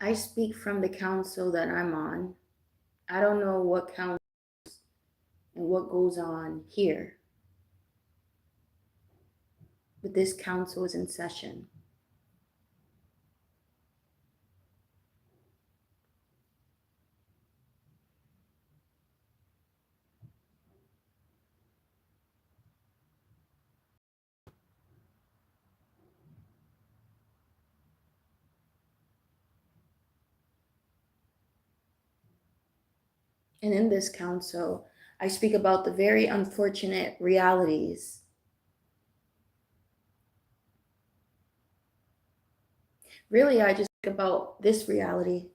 I speak from the council that I'm on. I don't know what council and what goes on here, but this council is in session. And in this council, I speak about the very unfortunate realities. Really, I just think about this reality.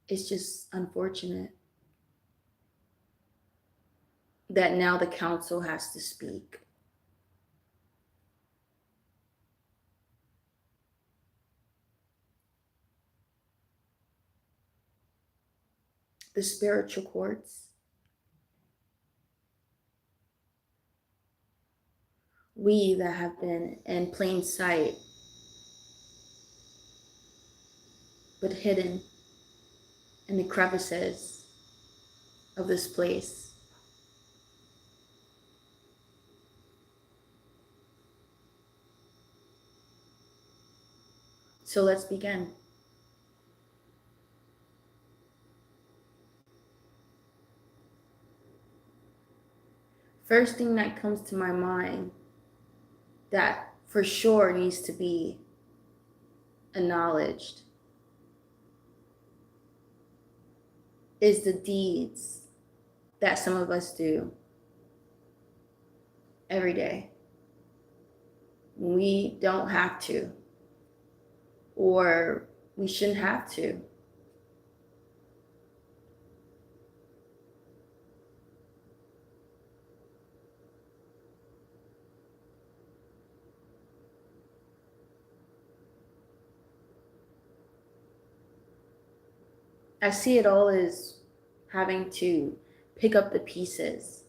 It's just unfortunate that now the council has to speak. The spiritual courts, we that have been in plain sight, but hidden in the crevices of this place. So let's begin. First thing that comes to my mind that for sure needs to be acknowledged is the deeds that some of us do every day. We don't have to, or we shouldn't have to. I see it all as having to pick up the pieces.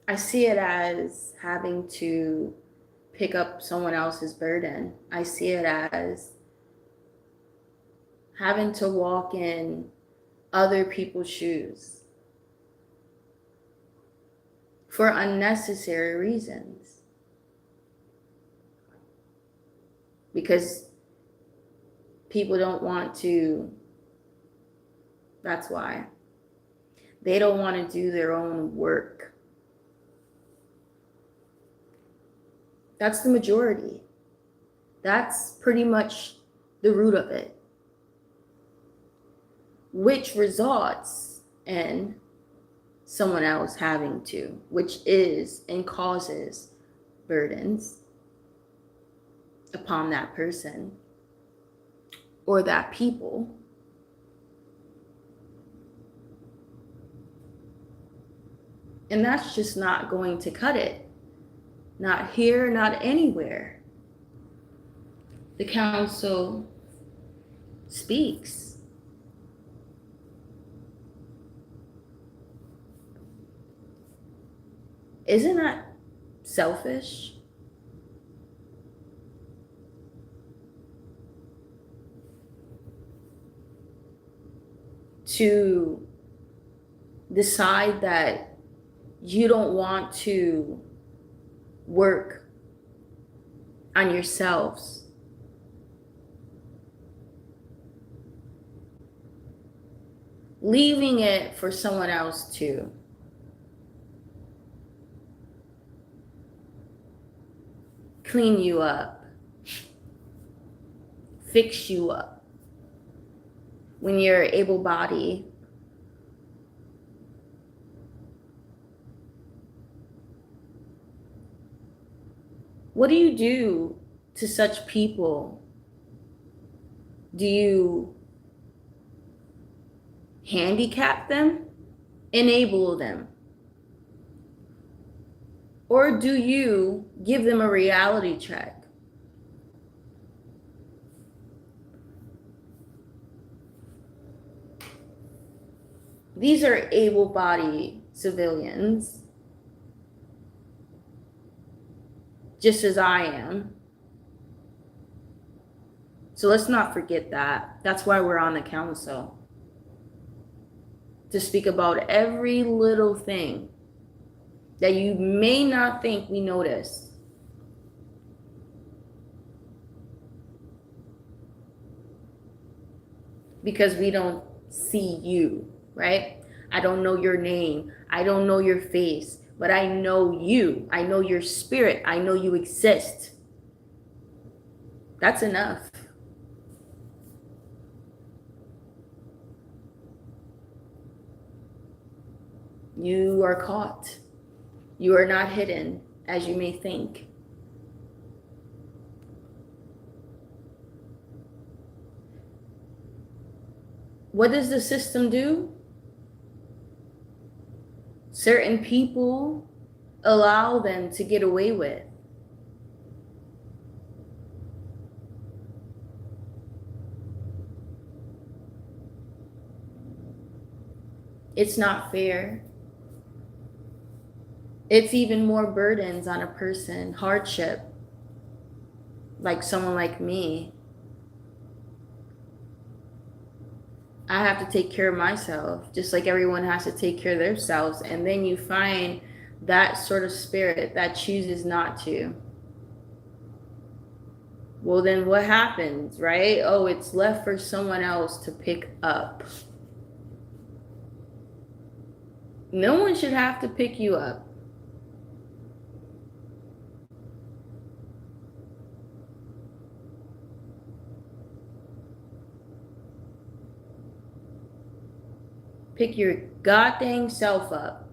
I see it as having to pick up someone else's burden. I see it as having to walk in other people's shoes for unnecessary reasons. Because people don't want to, that's why. They don't want to do their own work. That's the majority. That's pretty much the root of it, which results in someone else having to, which is and causes burdens upon that person or that people. And that's just not going to cut it. Not here, not anywhere. The council speaks. Isn't that selfish? To decide that you don't want to work on yourselves. Leaving it for someone else to. Clean you up. Fix you up. When you're able-bodied. What do you do to such people? Do you handicap them? Enable them? Or do you give them a reality check? These are able-bodied civilians, just as I am. So let's not forget that. That's why we're on the council. To speak about every little thing that you may not think we notice. Because we don't see you, right? I don't know your name. I don't know your face, but I know you. I know your spirit. I know you exist. That's enough. You are caught. You are not hidden as you may think. What does the system do? Certain people allow them to get away with. It's not fair. It's even more burdens on a person, hardship, like someone like me. I have to take care of myself, just like everyone has to take care of themselves. And then you find that sort of spirit that chooses not to. Well, then what happens, right? Oh, it's left for someone else to pick up. No one should have to pick you up. Pick your goddamn self up.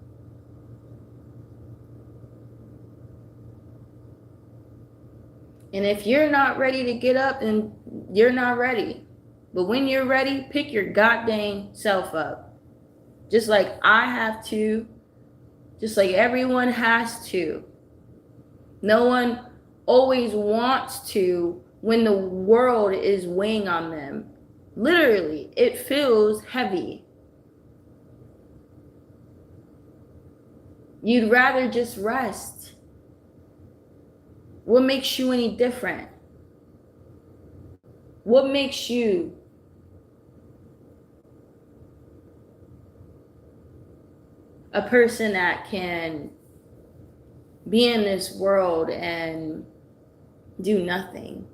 And if you're not ready to get up, then you're not ready. But when you're ready, pick your goddamn self up. Just like I have to, just like everyone has to. No one always wants to when the world is weighing on them. Literally, it feels heavy. You'd rather just rest. What makes you any different? What makes you a person that can be in this world and do nothing?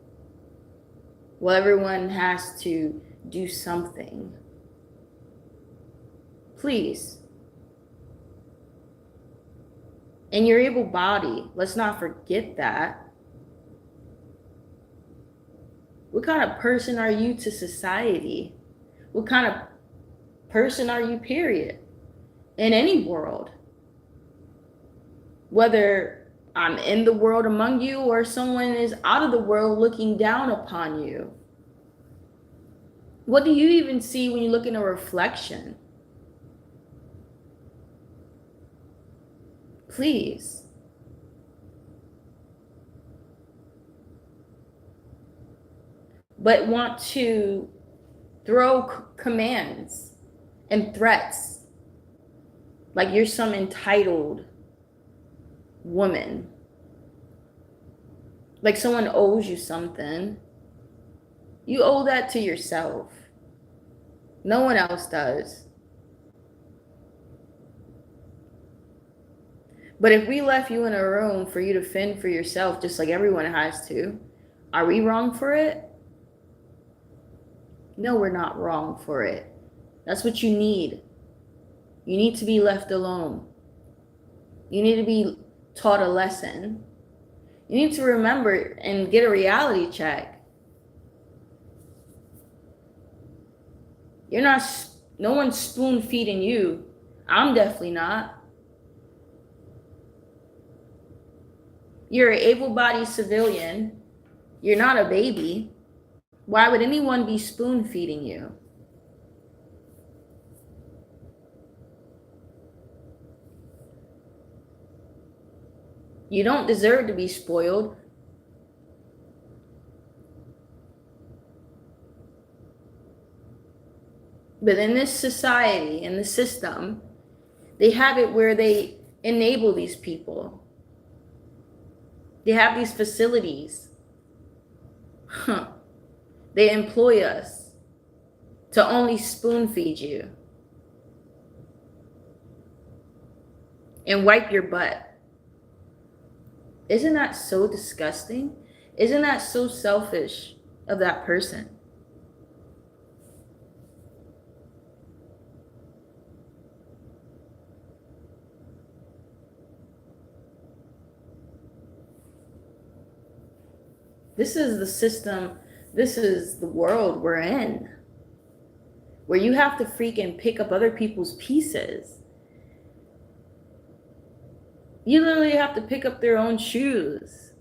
Well, everyone has to do something. Please. And you're able-bodied. Let's not forget that. What kind of person are you to society? What kind of person are you, period? In any world. Whether I'm in the world among you or someone is out of the world looking down upon you. What do you even see when you look in a reflection? Please. But want to throw commands and threats like you're some entitled woman. Like someone owes you something. You owe that to yourself. No one else does. But if we left you in a room for you to fend for yourself, just like everyone has to, are we wrong for it? No, we're not wrong for it. That's what you need. You need to be left alone. You need to be taught a lesson. You need to remember and get a reality check. You're not, no one's spoon feeding you. I'm definitely not. You're an able-bodied civilian. You're not a baby. Why would anyone be spoon feeding you? You don't deserve to be spoiled. But in this society, in the system, they have it where they enable these people. They have these facilities. They employ us to only spoon feed you and wipe your butt. Isn't that so disgusting? Isn't that so selfish of that person? This is the system, this is the world we're in, where you have to freaking pick up other people's pieces. You literally have to pick up their own shoes.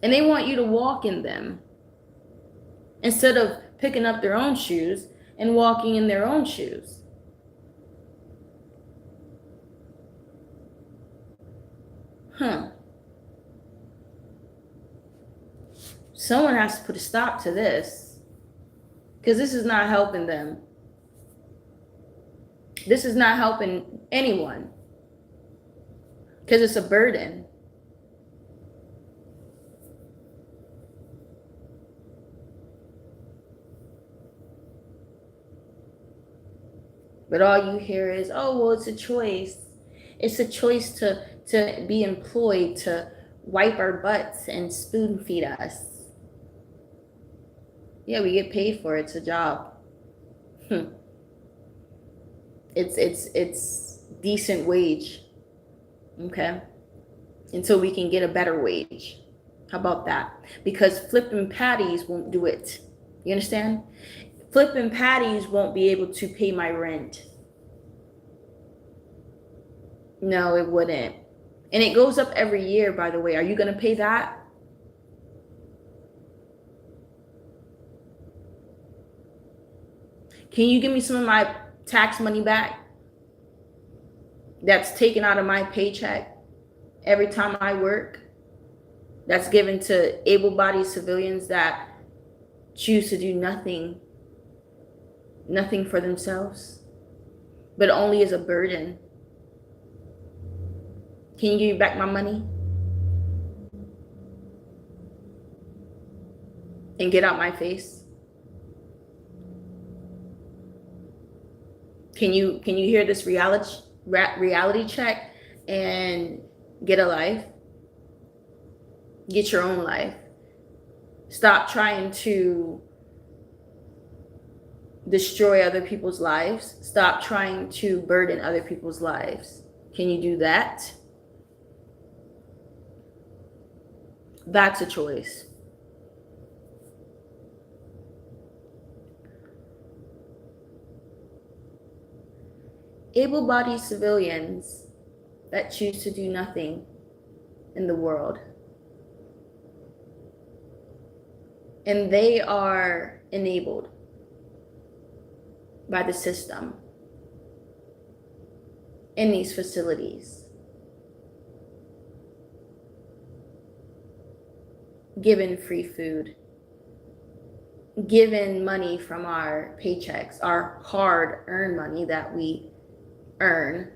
And they want you to walk in them instead of picking up their own shoes and walking in their own shoes. Someone has to put a stop to this, because this is not helping them. This is not helping anyone, because it's a burden. But all you hear is, oh, well, it's a choice. It's a choice to be employed to wipe our butts and spoon feed us. Yeah, we get paid for it. It's a job. It's decent wage. Okay? Until we can get a better wage. How about that? Because flipping patties won't do it. You understand? Flipping patties won't be able to pay my rent. No, it wouldn't. And it goes up every year, by the way. Are you going to pay that? Can you give me some of my tax money back that's taken out of my paycheck every time I work? That's given to able-bodied civilians that choose to do nothing for themselves, but only as a burden. Can you give me back my money? And get out my face? Can you hear this reality check and get a life? Get your own life. Stop trying to destroy other people's lives. Stop trying to burden other people's lives. Can you do that? That's a choice. Able-bodied civilians that choose to do nothing in the world. And they are enabled by the system in these facilities. Given free food. Given money from our paychecks, our hard-earned money that we earn,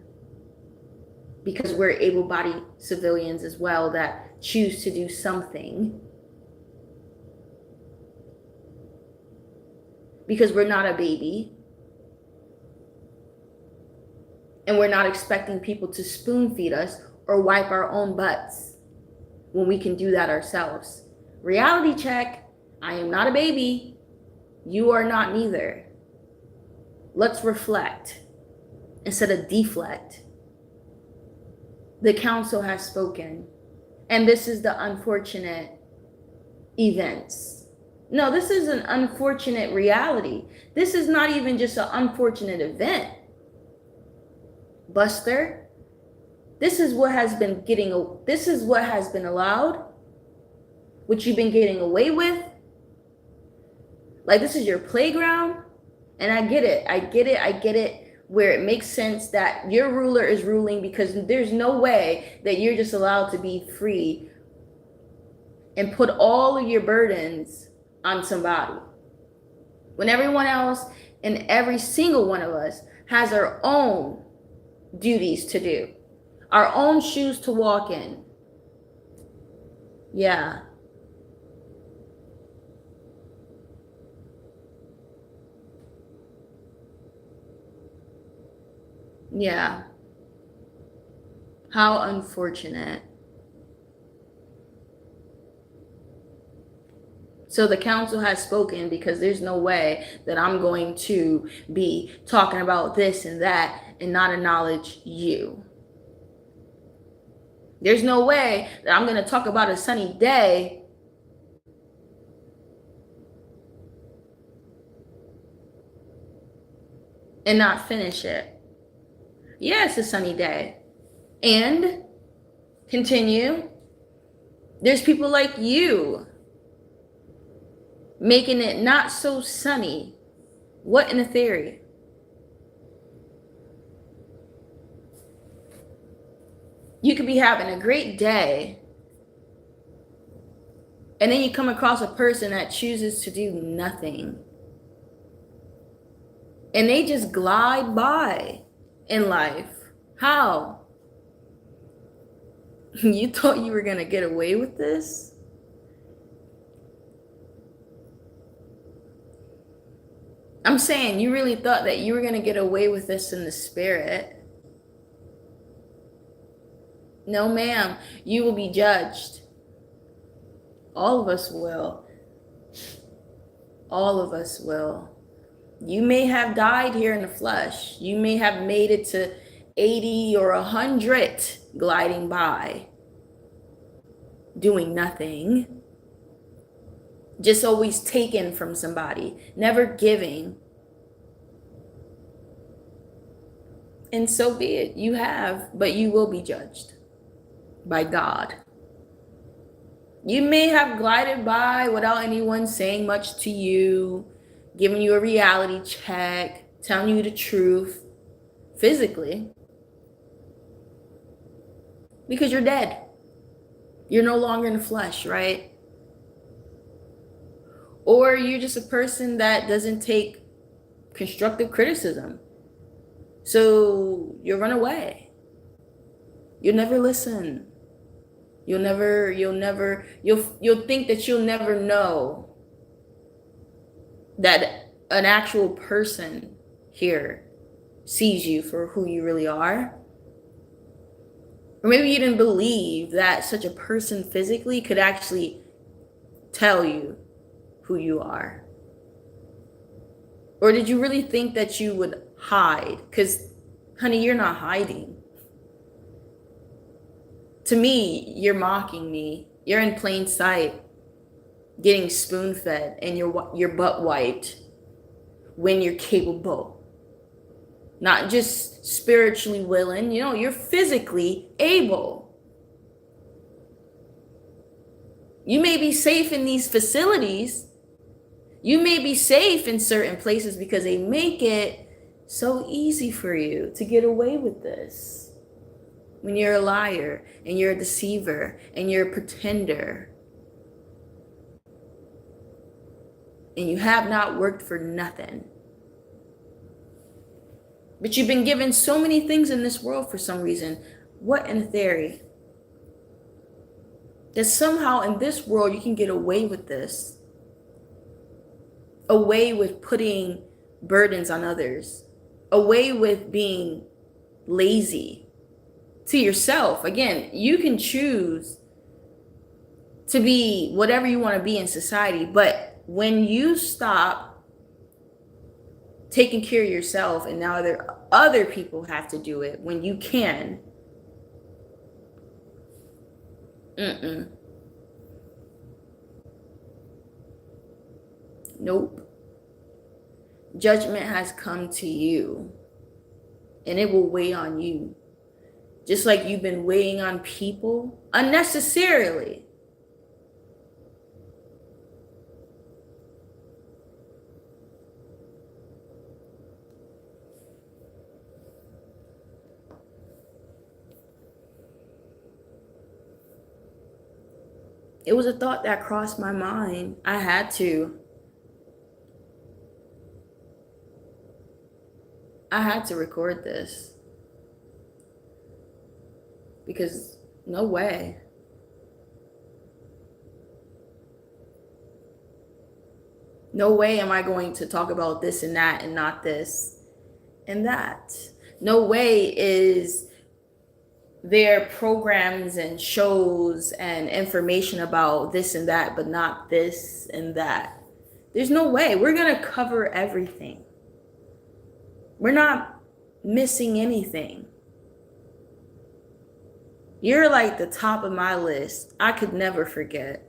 because we're able-bodied civilians as well that choose to do something, because we're not a baby and we're not expecting people to spoon feed us or wipe our own butts when we can do that ourselves. Reality check. I am not a baby. You are not neither. Let's reflect instead of deflect. The council has spoken, and this is the unfortunate events. No, this is an unfortunate reality. This is not even just an unfortunate event. Buster, this is what has been allowed, what you've been getting away with. Like, this is your playground. And I get it, where it makes sense that your ruler is ruling, because there's no way that you're just allowed to be free and put all of your burdens on somebody When everyone else and every single one of us has our own duties to do, our own shoes to walk in. Yeah. Yeah. How unfortunate. So the council has spoken, because there's no way that I'm going to be talking about this and that and not acknowledge you. There's no way that I'm going to talk about a sunny day and not finish it. Yeah, it's a sunny day. And continue. There's people like you making it not so sunny. What in a theory? You could be having a great day, and then you come across a person that chooses to do nothing. And they just glide by in life. How? You thought you were going to get away with this? I'm saying, you really thought that you were going to get away with this in the spirit. No, ma'am. You will be judged. All of us will. All of us will. You may have died here in the flesh. You may have made it to 80 or 100 gliding by, doing nothing. Just always taken from somebody, never giving. And so be it. You have, but you will be judged by God. You may have glided by without anyone saying much to you, giving you a reality check, telling you the truth physically, because you're dead. You're no longer in the flesh, right? Or you're just a person that doesn't take constructive criticism. So you'll run away. You'll never listen. You'll think that you'll never know that an actual person here sees you for who you really are. Or maybe you didn't believe that such a person physically could actually tell you who you are. Or did you really think that you would hide? Because, honey, you're not hiding. To me, you're mocking me. You're in plain sight, getting spoon-fed and your butt wiped when you're capable. Not just spiritually willing, you're physically able. You may be safe in these facilities. You may be safe in certain places because they make it so easy for you to get away with this. When you're a liar and you're a deceiver and you're a pretender and you have not worked for nothing. But you've been given so many things in this world for some reason. What in theory? That somehow in this world you can get away with this. Away with putting burdens on others. Away with being lazy to yourself. Again, you can choose to be whatever you want to be in society, but when you stop taking care of yourself and now other people have to do it when you can, nope. Judgment has come to you and it will weigh on you. Just like you've been weighing on people unnecessarily. It was a thought that crossed my mind. I had to. I had to record this because no way. No way am I going to talk about this and that and not this and that. No way is there programs and shows and information about this and that, but not this and that. There's no way. We're going to cover everything. We're not missing anything. You're like the top of my list. I could never forget.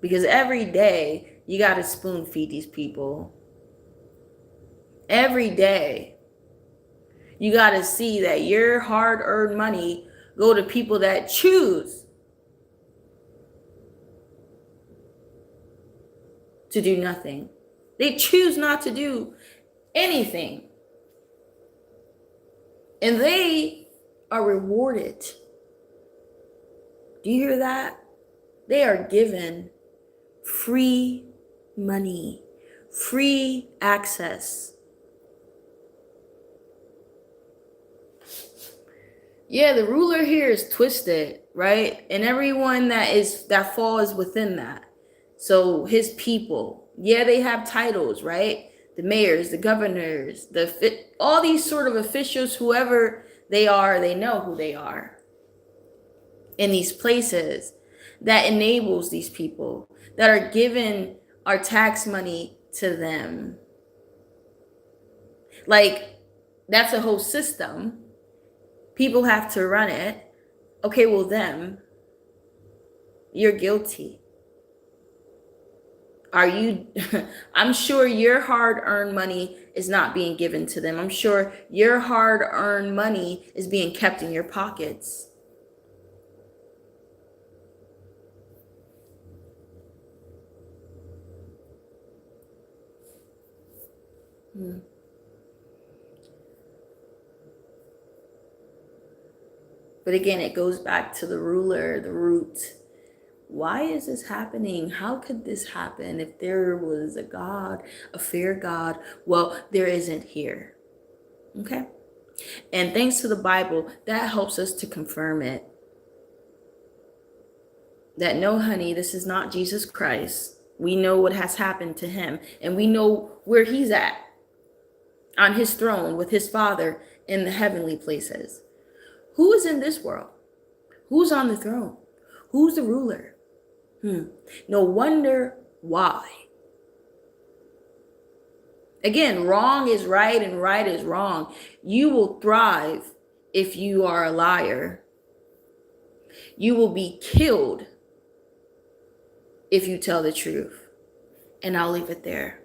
Because every day you got to spoon feed these people. Every day you got to see that your hard-earned money go to people that choose to do nothing. They choose not to do anything. And they are rewarded. Do you hear that? They are given free money, free access. Yeah, the ruler here is twisted, right? And everyone that falls within that. So his people, yeah, they have titles, right? The mayors, the governors, all these sort of officials, whoever they are, they know who they are in these places that enables these people that are given our tax money to them. Like, that's a whole system. People have to run it. Okay, well, them, you're guilty. Are you? I'm sure your hard-earned money is not being given to them. I'm sure your hard-earned money is being kept in your pockets. But again, it goes back to the ruler, the root. Why is this happening? How could this happen if there was a God, a fair God? Well, there isn't here. Okay? And thanks to the Bible, that helps us to confirm it. That no, honey, this is not Jesus Christ. We know what has happened to him, and we know where he's at on his throne with his Father in the heavenly places. Who is in this world? Who's on the throne? Who's the ruler? No wonder why. Again, wrong is right and right is wrong. You will thrive if you are a liar. You will be killed if you tell the truth. And I'll leave it there.